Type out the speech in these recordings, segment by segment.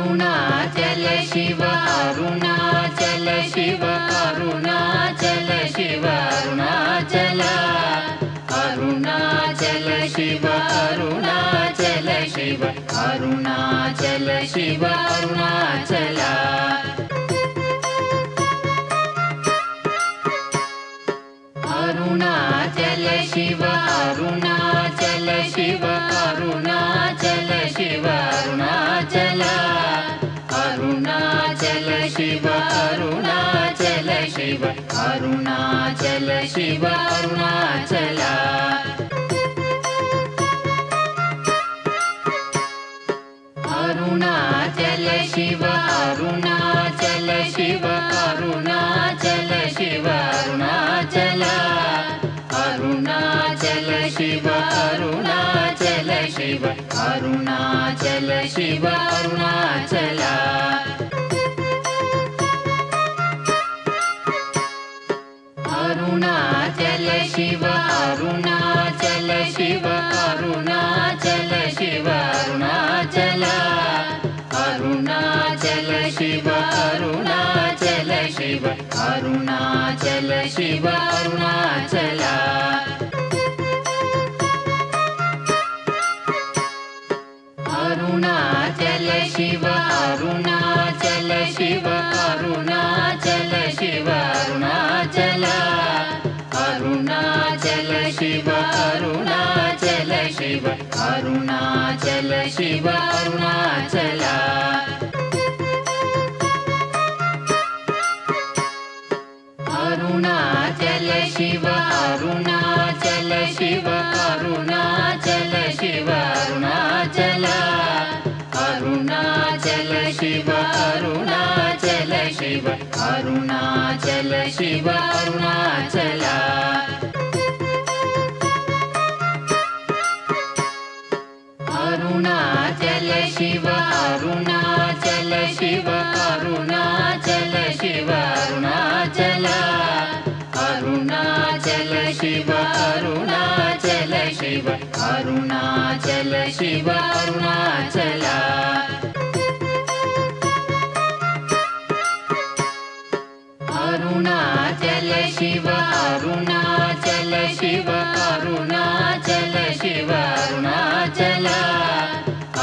Arunachal Shiva Arunachal Shiva Arunachal Shiva Arunachal Arunachal Shiva Arunachal Shiva Arunachal Shiva Arunachal Arunachal Shiva Arunachal Shiva Arunachal Shiva Arunachal Arunachal Shiva Arunachal Shiva Arunachal Shiva Arunachal Arunachal Shiva Arunachal Shiva Arunachal Shiva Arunachal Arunachal Shiva Arunachal Shiva Arunachal Shiva Arunachal Arunachal Shiva Arunachal Shiva Arunachal Shiva Arunachal Arunachal Shiva Arunachal Shiva Arunachal Shiva Arunachal Arunachal Shiva Arunachal Shiva Arunachal Shiva Arunachal Arunachal Shiva Arunachal Shiva Arunachal Shiva Arunachal Arunachal Shiva Arunachal Shiva Arunachal Shiva Arunachal Arunachal Shiva Arunachal Shiva Arunachal Shiva Arunachal Arunachal Shiva Arunachal Shiva Arunachal Shiva Arunachal Arunachal Shiva Arunachal Shiva Arunachal Shiva Arunachal Arunachal Shiva Arunachal Shiva Arunachal Shiva Arunachal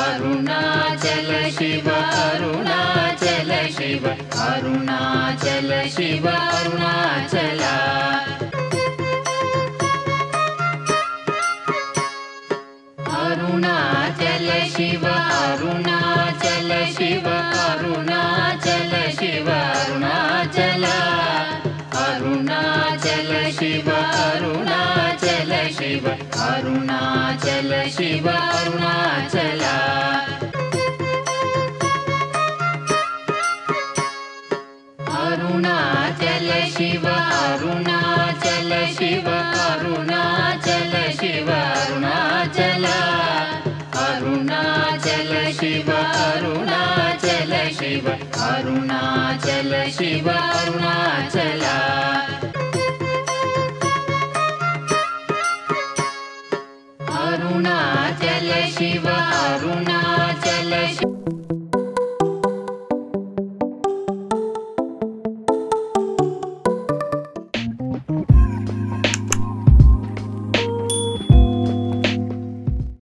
Arunachal Shiva Arunachal Shiva Arunachal Shiva Arunachal Arunachal Shiva Arunachal Shiva Arunachal Shiva Arunachal Arunachal Shiva Arunachal Shiva Arunachal Shiva Arunachal Arunachal Shiva Arunachal Shiva Arunachal Shiva Arunachal Arunachal Shiva Arunachal Shiva Arunachal Shiva Arunachal Arunachal Shiva